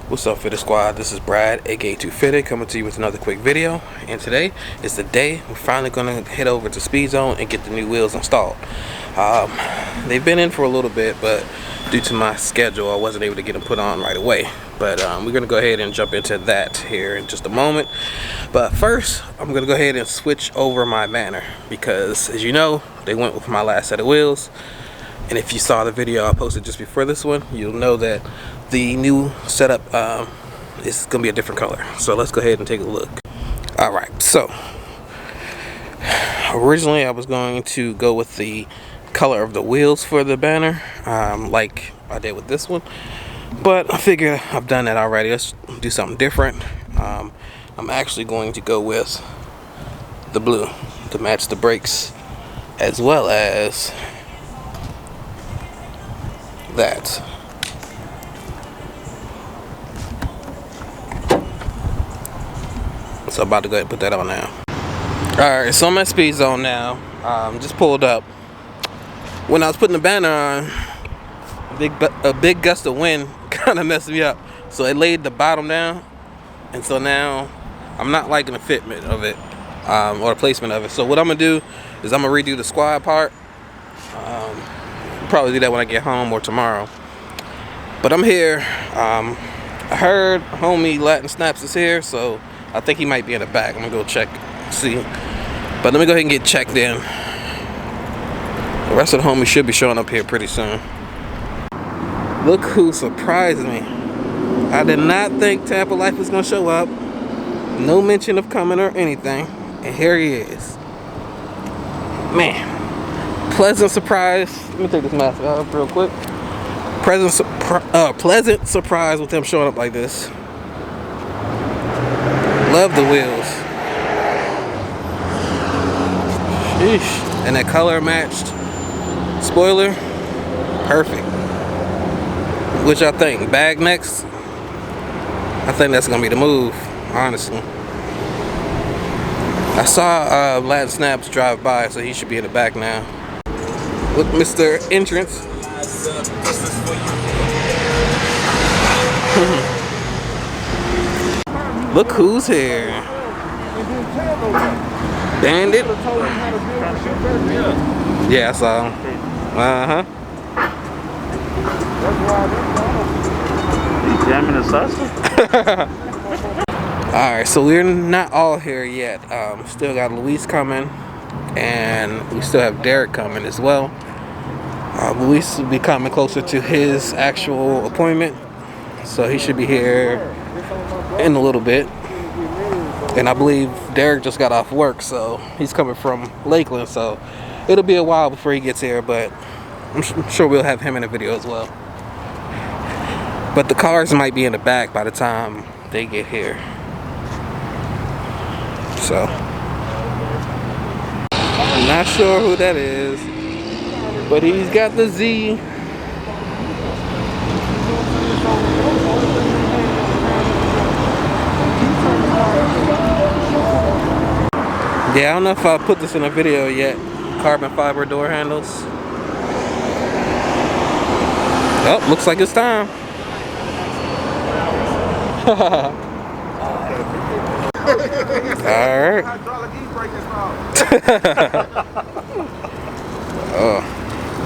What's up, Fitted Squad? This is Brad, aka 2Fitted, coming to you with another quick video. And today is the day we're finally gonna head over to Speed Zone and get the new wheels installed. They've been in for a little bit, but due to my schedule, I wasn't able to get them put on right away. But we're gonna go ahead and jump into that here in just a moment. But first, I'm gonna go ahead and switch over my banner because, as you know, they went with my last set of wheels. And if you saw the video I posted just before this one, you'll know that the new setup is going to be a different color. So let's go ahead and take a look. Alright, so originally I was going to go with the color of the wheels for the banner, like I did with this one. But I figured I've done that already. Let's do something different. I'm actually going to go with the blue to match the brakes, as well as that. So I'm about to go ahead and put that on now. Alright, so I'm at Speed Zone now. Just pulled up. When I was putting the banner on, a big gust of wind kind of messed me up. So it laid the bottom down, and so now I'm not liking the fitment of it, or the placement of it. So what I'm gonna do is I'm gonna redo the squad part. Probably do that when I get home or tomorrow. But I'm here. I heard homie Latin Snaps is here, so I think he might be in the back. I'm gonna go check, see. But let me go ahead and get checked in. The rest of the homies should be showing up here pretty soon. Look who surprised me. I did not think Tampa Life was gonna show up. No mention of coming or anything, and here he is. Man. Pleasant surprise. Let me take this mask off real quick. Pleasant surprise with him showing up like this. Love the wheels. Sheesh. And that color matched spoiler, perfect. Which I think, bag next, I think that's gonna be the move, honestly. I saw Latin Snaps drive by, so he should be in the back now. Look, Mr. Entrance. Look who's here. Bandit. Yeah, I saw him. Uh-huh. Jamming the salsa? Alright, so we're not all here yet. Still got Luis coming, and we still have Derek coming as well. Luis will be coming closer to his actual appointment, so he should be here in a little bit. And I believe Derek just got off work, so he's coming from Lakeland, so it'll be a while before he gets here, but I'm sure we'll have him in the video as well. But the cars might be in the back by the time they get here. So I'm not sure who that is, but he's got the Z. Yeah, I don't know if I put this in a video yet. Carbon fiber door handles. Oh, looks like it's time. Alright. Oh,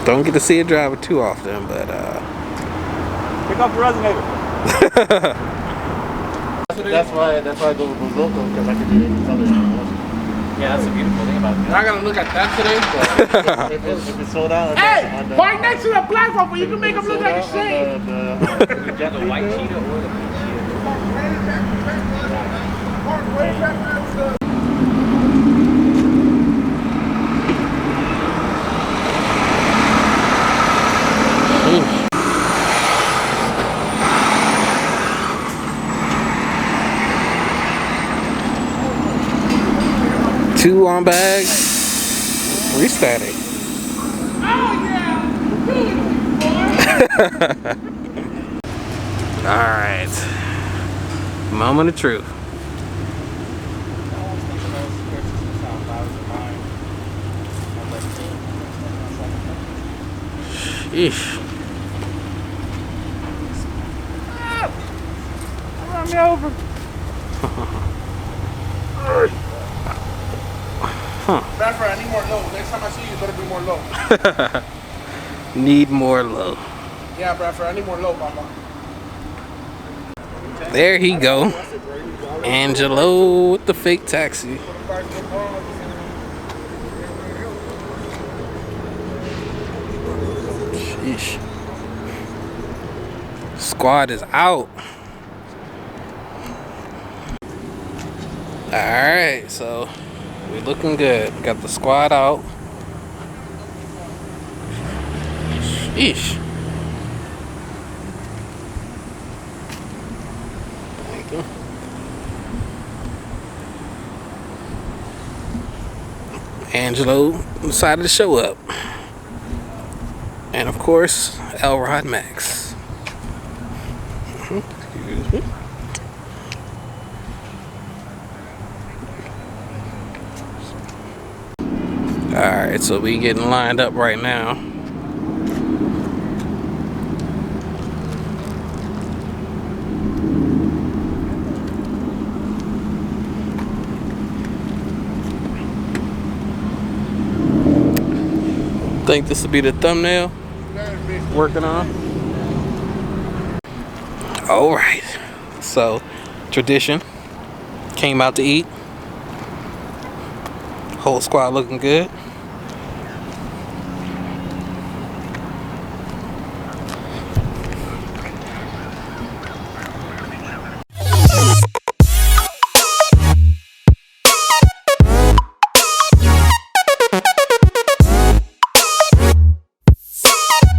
don't get to see it drive it too often, but pick up the resonator. that's why I go with Bozoko, because I can do any color. Yeah, that's a beautiful thing about it. I gotta look at that today. if it's sold out. Hey, right next to the black one, but you can make them look like a shade. The white cheetah or the blue cheetah. 2 on bag, 3 static. Oh yeah! Alright. Moment of truth. Eesh. Run me over. Bradford, I need more low. Next time I see you, better be more low. Need more low. Yeah, Bradford, I need more low, mama. There he go. Angelo with the fake taxi. Sheesh. Squad is out. Alright, so we looking good. Got the squad out. Sheesh. Thank you. Angelo decided to show up. And of course, L-Rod Max. Excuse me. Alright, so we getting lined up right now. Think this will be the thumbnail working on. All right, so tradition came out to eat. Whole squad looking good.